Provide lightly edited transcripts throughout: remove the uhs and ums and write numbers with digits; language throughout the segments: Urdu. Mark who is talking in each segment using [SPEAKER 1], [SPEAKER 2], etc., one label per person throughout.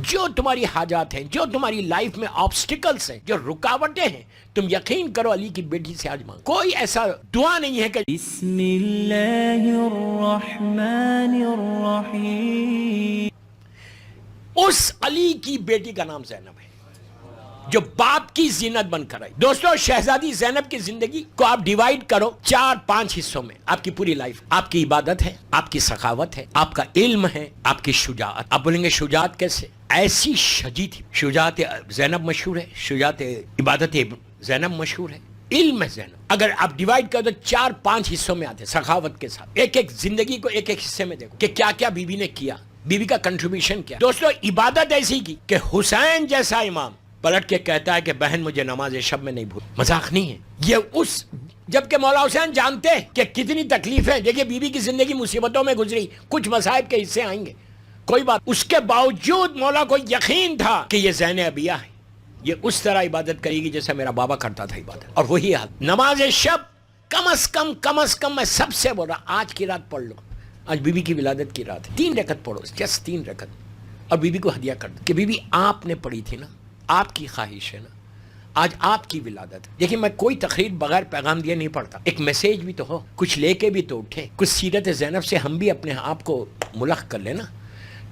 [SPEAKER 1] جو تمہاری حاجات ہیں، جو تمہاری لائف میں آبسٹیکلز ہیں، جو رکاوٹیں ہیں، تم یقین کرو علی کی بیٹی سے آج مانگو۔ کوئی ایسا دعا نہیں ہے کہ
[SPEAKER 2] بسم اللہ الرحمن الرحیم۔
[SPEAKER 1] اس علی کی بیٹی کا نام زینب ہے جو باپ کی زینت بن کر آئی۔ دوستو، شہزادی زینب کی زندگی کو آپ ڈیوائیڈ کرو 4-5 حصوں میں۔ آپ کی پوری لائف، آپ کی عبادت ہے، آپ کی سخاوت ہے، آپ کا علم ہے، آپ کی شجاعت۔ آپ بولیں گے شجاعت کیسے؟ ایسی شجی تھی۔ شجاعت زینب مشہور ہے، شجاعت عبادت زینب مشہور ہے، علم ہے زینب۔ اگر آپ ڈیوائیڈ کرو تو 4-5 حصوں میں آتے، سخاوت کے ساتھ۔ ایک ایک زندگی کو ایک ایک حصے میں دیکھو کہ کیا کیا بی بی نے کیا، بی بی کا کنٹریبیوشن کیا۔ دوستو، عبادت ایسی کی کہ حسین جیسا امام پلٹ کے کہتا ہے کہ بہن مجھے نماز شب میں نہیں بھول۔ مذاق نہیں ہے یہ۔ اس جبکہ مولا حسین جانتے کہ کتنی تکلیفیں، دیکھیں بی بی کی زندگی مصیبتوں میں گزری، کچھ مصائب کے حصے آئیں گے، کوئی بات، اس کے باوجود مولا کو یقین تھا کہ یہ زین ابیہ ہے، یہ اس طرح عبادت کرے گی جیسے میرا بابا کرتا تھا عبادت۔ اور وہی حال نماز شب کم از کم میں سب سے بول رہا، آج کی رات پڑھ لو۔ آج بی بی کی ولادت کی رات ہے، 3 رکعت پڑھو، جسٹ 3 رکعت، اور بی بی کو ہدیہ کر دو کہ بی بی آپ نے پڑھی تھی نا، آپ کی خواہش ہے نا، آج آپ کی ولادت۔ دیکھیں، میں کوئی تقریر بغیر پیغام دیے نہیں پڑھتا، ایک میسیج بھی تو ہو، کچھ لے کے بھی تو اٹھے، کچھ سیرت زینب سے ہم بھی اپنے آپ کو ملحق کر لینا۔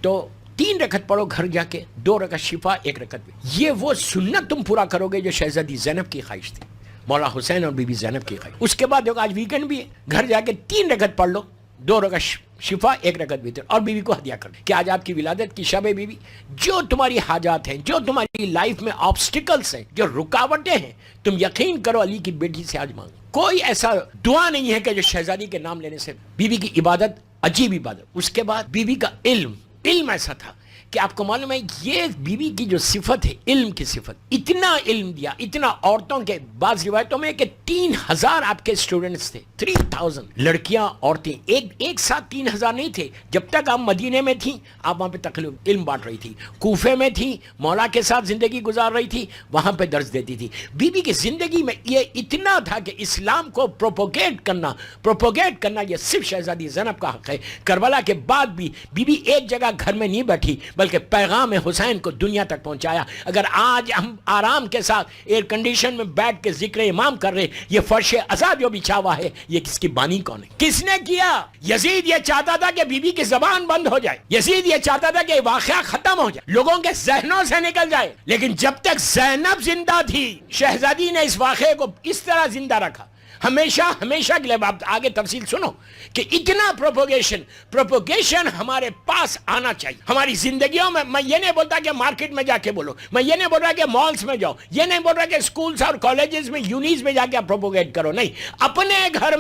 [SPEAKER 1] تو 3 رکعت پڑھو گھر جا کے، 2 رکعت شفا، 1 رکعت بھی۔ یہ وہ سنت تم پورا کرو گے جو شہزادی زینب کی خواہش تھی، مولا حسین اور بی بی زینب کی خواہش۔ اس کے بعد دیکھو آج ویکنڈ بھی ہے، گھر جا کے 3 رکعت پڑھ لو، 2 رکعت شفا، 1 رکعت وتر، اور بیوی کو ہدیہ کر دیں کہ آج آپ کی ولادت کی شب ہے بیوی۔ جو تمہاری حاجات ہیں، جو تمہاری لائف میں آبسٹیکلز ہیں، جو رکاوٹیں ہیں، تم یقین کرو علی کی بیٹی سے آج مانگو۔ کوئی ایسا دعا نہیں ہے کہ جو شہزادی کے نام لینے سے۔ بیوی کی عبادت عجیب عبادت۔ اس کے بعد بیوی کا علم ایسا تھا کہ آپ کو معلوم ہے یہ بیوی کی جو صفت ہے، علم کی صفت، اتنا علم دیا، اتنا عورتوں کے بعض روایتوں میں کہ 3000 آپ کے اسٹوڈنٹس تھے، 3000 لڑکیاں عورتیں، ایک ساتھ 3000 نہیں تھے۔ جب تک آپ مدینے میں تھیں، آپ وہاں پہ تقریباً علم بانٹ رہی تھی، کوفے میں تھی، مولا کے ساتھ زندگی گزار رہی تھی، وہاں پہ درس دیتی تھی۔ بیوی کی زندگی میں یہ اتنا تھا کہ اسلام کو پروپوگیٹ کرنا یہ صرف شہزادی زینب کا حق ہے۔ کربلا کے بعد بھی بیوی ایک جگہ گھر میں نہیں بیٹھی بلکہ پیغام حسین کو دنیا تک پہنچایا۔ اگر آج ہم آرام کے ساتھ ایئر کنڈیشن میں بیٹھ کے ذکر امام کر رہے، یہ فرش عزا جو بچھا ہوا ہے، یہ کس کی بانی کون ہے؟ کس نے کیا؟ یزید یہ چاہتا تھا کہ بی بی کی زبان بند ہو جائے، یزید یہ چاہتا تھا کہ واقعہ ختم ہو جائے، لوگوں کے ذہنوں سے نکل جائے، لیکن جب تک زینب زندہ تھی، شہزادی نے اس واقعے کو اس طرح زندہ رکھا۔ ہمیشہ کے لیے آپ آگے تفصیل سنو کہ اتنا پروپوگیشن ہمارے پاس آنا چاہیے ہماری زندگیوں میں۔ میں یہ نہیں بولتا کہ مارکیٹ میں جا کے بولو، میں یہ نہیں بول رہا کہ مالز میں جاؤ، یہ نہیں بول رہا کہ سکولز اور کالجز میں، یونیز میں جا کے پروپوگیٹ کرو، نہیں، اپنے گھر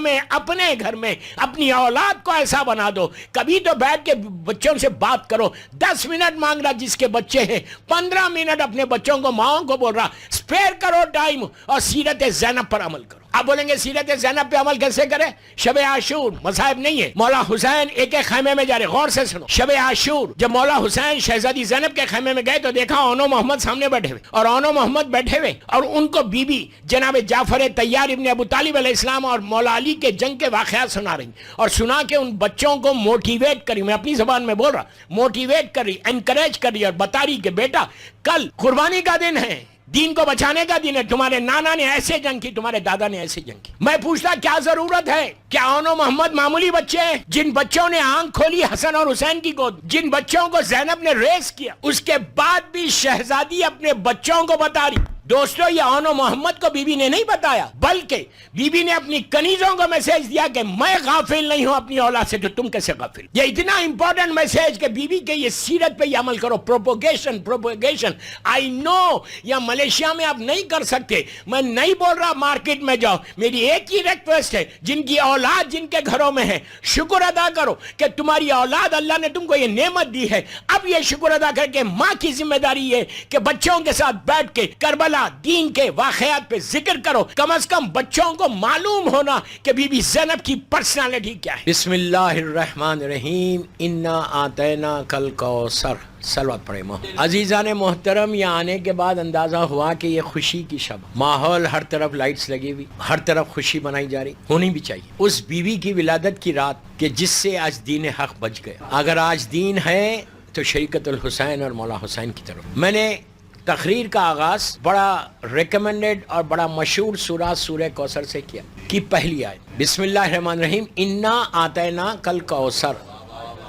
[SPEAKER 1] میں اپنی اولاد کو ایسا بنا دو۔ کبھی تو بیٹھ کے بچوں سے بات کرو، 10 منٹ مانگ رہا جس کے بچے ہیں، 15 منٹ اپنے بچوں کو، ماؤں کو بول رہا اسپیئر کرو ٹائم، اور سیرت زینب پر عمل کرو۔ آپ بولیں گے سیرت زینب پہ عمل کیسے کرے؟ شب عاشور مصائب نہیں ہے، مولا حسین ایک خیمے میں جا رہے، غور سے سنو۔ شب عاشور جب مولا حسین شہزادی زینب کے خیمے میں گئے تو دیکھا اونو محمد سامنے بیٹھے ہوئے، اور اونو محمد بیٹھے ہوئے اور ان کو بی بی جناب جعفر طیار ابن ابو طالب علیہ السلام اور مولا علی کے جنگ کے واقعات سنا رہی، اور سنا کے ان بچوں کو موٹیویٹ کری، میں اپنی زبان میں بول رہا، موٹیویٹ کر رہی، انکریج کر رہی، اور بتا رہی کہ بیٹا کل قربانی کا دن ہے، دین کو بچانے کا دن ہے، تمہارے نانا نے ایسے جنگ کی، تمہارے دادا نے ایسے جنگ کی۔ میں پوچھتا کیا ضرورت ہے؟ کیا اونو محمد معمولی بچے ہیں؟ جن بچوں نے آنکھ کھولی حسن اور حسین کی گود، جن بچوں کو زینب نے ریس کیا، اس کے بعد بھی شہزادی اپنے بچوں کو بتا رہی۔ دوستو، یہ اونو محمد کو بی بی نے نہیں بتایا، بلکہ بی بی نے اپنی کنیزوں کو میسج دیا کہ میں غافل نہیں ہوں اپنی اولاد سے، تو تم کیسے غافل؟ یہ اتنا امپورٹنٹ میسج کہ بی بی کے یہ سیرت پہ یہ عمل کرو۔ پروپوگیشن آئی نو یا ملیشیا میں آپ نہیں کر سکتے، میں نہیں بول رہا مارکیٹ میں جاؤ، میری ایک ہی ریکویسٹ ہے، جن کی اولاد جن کے گھروں میں ہے، شکر ادا کرو کہ تمہاری اولاد اللہ نے تم کو یہ نعمت دی ہے۔ اب یہ شکر ادا کر کے ماں کی ذمہ داری ہے کہ بچوں کے ساتھ بیٹھ کے کربلا دین کے واقعات پہ ذکر کرو، کم از کم بچوں کو معلوم ہونا کہ بی بی زینب کی پرسنالٹی کیا ہے۔ بسم اللہ الرحمن الرحیم، انا آتیناک الکوثر۔ صلوات پڑھے عزیزان محترم، یہ آنے کے بعد اندازہ ہوا کہ یہ خوشی کی شب، ماحول ہر طرف لائٹس لگی ہوئی، ہر طرف خوشی بنائی جا رہی، ہونی بھی چاہیے۔ اس بیوی کی ولادت کی رات کہ جس سے آج دین حق بچ گیا۔ اگر آج دین ہے تو شریکت الحسین اور مولا حسین کی طرف. میں نے تقریر کا آغاز بڑا ریکمنڈڈ اور بڑا مشہور سورہ سورہ کوثر سے کیا کہ پہلی آیت بسم اللہ الرحمن الرحیم انا آتینا کل کوثر.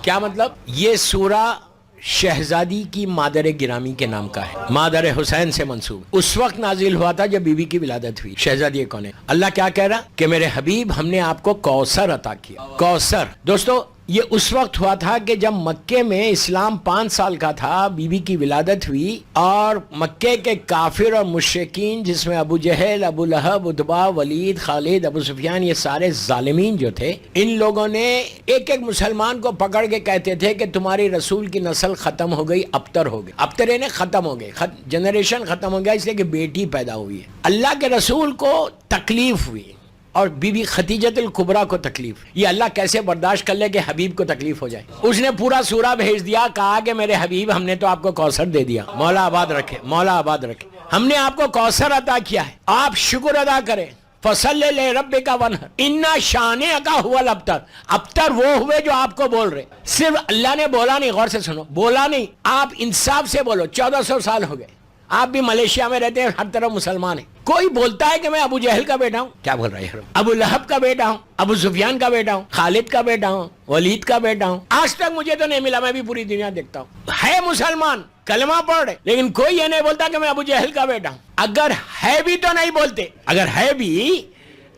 [SPEAKER 1] کیا مطلب؟ یہ سورہ شہزادی کی مادر گرامی کے نام کا ہے، مادر حسین سے منسوب. اس وقت نازل ہوا تھا جب بی بی کی ولادت ہوئی. شہزادی کون ہے؟ اللہ کیا کہہ رہا کہ میرے حبیب ہم نے آپ کو کوثر عطا کیا. کوثر دوستو یہ اس وقت ہوا تھا کہ جب مکے میں اسلام 5 سال کا تھا، بی بی کی ولادت ہوئی اور مکے کے کافر اور مشرکین جس میں ابو جہل، ابو لہب، عتبہ، ولید، خالد، ابو سفیان، یہ سارے ظالمین جو تھے، ان لوگوں نے ایک ایک مسلمان کو پکڑ کے کہتے تھے کہ تمہاری رسول کی نسل ختم ہو گئی، ابتر ہو گئی. ابتر یعنی ختم ہو گئے، جنریشن ختم ہو گیا اس لیے کہ بیٹی پیدا ہوئی ہے. اللہ کے رسول کو تکلیف ہوئی اور بی بی خدیجۃ الکبریٰ کو تکلیف. یہ اللہ کیسے برداشت کر لے کہ حبیب کو تکلیف ہو جائے؟ اس نے پورا سورہ بھیج دیا، کہا کہ میرے حبیب ہم نے تو آپ کو کوثر دے دیا. مولا آباد رکھے، مولا آباد رکھے. ہم نے آپ کو کوثر عطا کیا ہے، آپ شکر ادا کریں. فصل لربک وانحر انا شانئک هو الابتر. ابتر وہ ہوئے جو آپ کو بول رہے. صرف اللہ نے بولا نہیں، غور سے سنو، بولا نہیں، آپ انصاف سے بولو. 1400 سال ہو گئے، آپ بھی ملیشیا میں رہتے ہیں، ہر طرف مسلمان ہیں. کوئی بولتا ہے کہ میں ابو جہل کا بیٹا ہوں، کیا بول رہا ہے؟ ابو لہب کا بیٹا ہوں، ابو سفیان کا بیٹا ہوں، خالد کا بیٹا ہوں، ولید کا بیٹا ہوں. آج تک مجھے تو نہیں ملا، میں بھی پوری دنیا دیکھتا ہوں، ہے مسلمان، کلمہ پڑھ رہے، لیکن کوئی یہ نہیں بولتا کہ میں ابو جہل کا بیٹا ہوں. اگر ہے بھی تو نہیں بولتے، اگر ہے بھی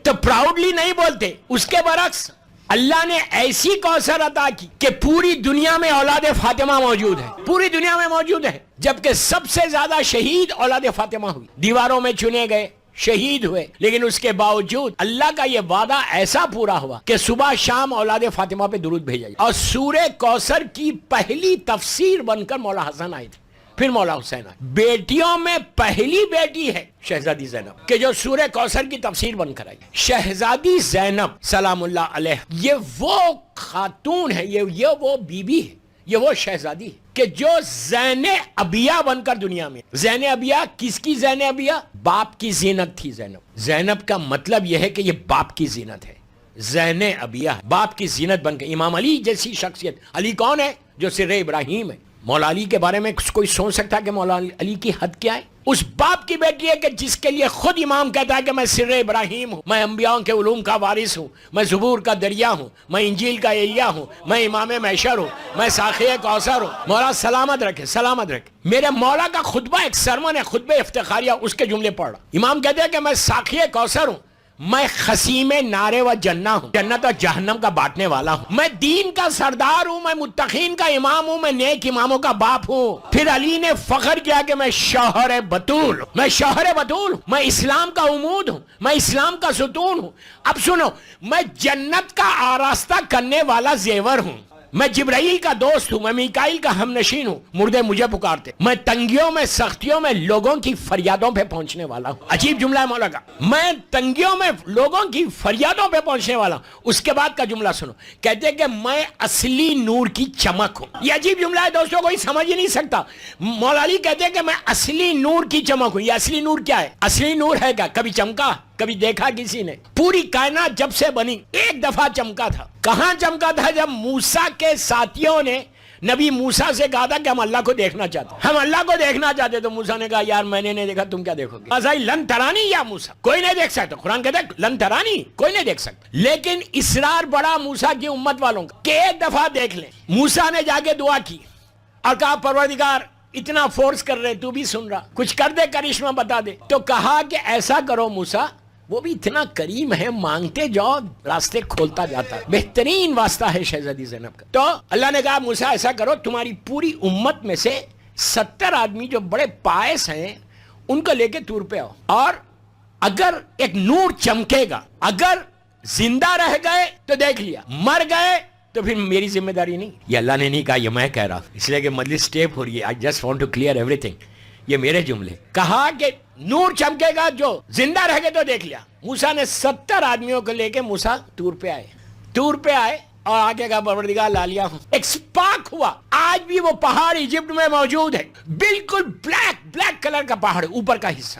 [SPEAKER 1] تو پراؤڈلی نہیں بولتے. اس کے برعکس اللہ نے ایسی کوثر عطا کی کہ پوری دنیا میں اولاد فاطمہ موجود ہے، پوری دنیا میں موجود ہے. جبکہ سب سے زیادہ شہید اولاد فاطمہ ہوئی، دیواروں میں چنے گئے، شہید ہوئے، لیکن اس کے باوجود اللہ کا یہ وعدہ ایسا پورا ہوا کہ صبح شام اولاد فاطمہ پہ درود بھیجا جائے. اور سورہ کوثر کی پہلی تفسیر بن کر مولا حسن آئے تھے، پھر مولا حسین آئے. بیٹیوں میں پہلی بیٹی ہے شہزادی زینب کہ جو سورہ کوثر کی تفسیر بن کر آئی. شہزادی زینب سلام اللہ علیہ یہ وہ خاتون ہے، یہ وہ بیوی ہے، یہ وہ شہزادی ہے کہ جو زین ابیہ بن کر دنیا میں. زین ابیہ کس کی زین ابیہ؟ باپ کی زینت تھی زینب. زینب کا مطلب یہ ہے کہ یہ باپ کی زینت ہے. زین ابیہ باپ کی زینت بن کے. امام علی جیسی شخصیت. علی کون ہے؟ جو سر ابراہیم ہے. مولا علی کے بارے میں کوئی سوچ سکتا ہے کہ مولا علی کی حد کیا ہے؟ اس باپ کی بیٹی ہے کہ جس کے لیے خود امام کہتا ہے کہ میں سر ابراہیم ہوں، میں انبیاء کے علوم کا وارث ہوں، میں زبور کا دریا ہوں، میں انجیل کا ایلیا ہوں، میں امام محشر ہوں، میں ساقی کوثر ہوں. مولا سلامت رکھے، سلامت رکھے. میرے مولا کا خطبہ ایک سرمن ہے، خطبہ افتخاریہ، اس کے جملے پڑھ رہا. امام کہتے ہیں کہ میں ساقی کوثر ہوں، میں خسیم نارے و جنہ ہوں، جنت اور جہنم کا بانٹنے والا ہوں، میں دین کا سردار ہوں، میں متقین کا امام ہوں، میں نیک اماموں کا باپ ہوں. پھر علی نے فخر کیا کہ میں شوہر بطول ہوں، میں شوہر بطول ہوں، میں اسلام کا عمود ہوں، میں اسلام کا ستون ہوں. اب سنو، میں جنت کا آراستہ کرنے والا زیور ہوں، میں جبرائیل کا دوست ہوں، میں میکائیل کا ہم نشین ہوں، مردے مجھے پکارتے، میں تنگیوں میں سختیوں میں لوگوں کی فریادوں پہ پہنچنے والا ہوں. عجیب جملہ ہے مولا کا، میں تنگیوں میں لوگوں کی فریادوں پہ پہنچنے والا ہوں. اس کے بعد کا جملہ سنو، کہتے ہیں کہ میں اصلی نور کی چمک ہوں. یہ عجیب جملہ ہے دوستوں، کوئی سمجھ ہی نہیں سکتا. مولا علی کہتے ہیں کہ میں اصلی نور کی چمک ہوں. یہ اصلی نور کیا ہے؟ اصلی نور ہے کیا کبھی چمکا؟ کبھی دیکھا کسی نے؟ پوری کائنات جب سے بنی ایک دفعہ چمکا تھا. کہاں چمکا تھا؟ جب موسیٰ کے ساتھیوں نے نبی موسیٰ سے کہا تھا کہ ہم اللہ کو دیکھنا چاہتے ہیں، ہم اللہ کو دیکھنا چاہتے. تو موسیٰ نے کہا یار میں نے نہیں دیکھا، تم کیا دیکھو گے؟ لن ترانی یا موسیٰ، کوئی نہیں دیکھ سکتا. قرآن کہتا ہے لن ترانی، کوئی نہیں دیکھ سکتا. لیکن اصرار بڑا موسیٰ کی امت والوں کا کہ ایک دفعہ دیکھ لیں. موسیٰ نے جا کے دعا کی اور کہا پروردگار اتنا فورس کر رہے، تو بھی سن رہا، کچھ کر دے، کرشمہ بتا دے. تو کہا کہ ایسا کرو موسیٰ، وہ بھی اتنا کریم ہے، مانگتے جاؤ راستے کھولتا جاتا ہے. بہترین واسطہ ہے شہزادی زینب کا. تو اللہ نے کہا موسیٰ ایسا کرو، تمہاری پوری امت میں سے 70 آدمی جو بڑے پائس ہیں ان کو لے کے طور پہ آؤ، اور اگر ایک نور چمکے گا، اگر زندہ رہ گئے تو دیکھ لیا، مر گئے تو پھر میری ذمہ داری نہیں. یہ اللہ نے نہیں کہا، یہ میں کہہ رہا ہوں، اس لیے کہ مجلس ٹیپ ہو رہی ہے. I just want to clear everything. یہ میرے جملے. کہا کہ نور چمکے گا، جو زندہ رہ گئے تو دیکھ لیا. موسیٰ نے 70 آدمیوں کو لے کے موسیٰ طور پہ آئے. طور پہ آئے اور آگے کا پروردگار لا لیا ہوں. ایک سپاک ہوا. آج بھی وہ پہاڑ ایجپٹ میں موجود ہے، بالکل بلیک کلر کا پہاڑ، اوپر کا حصہ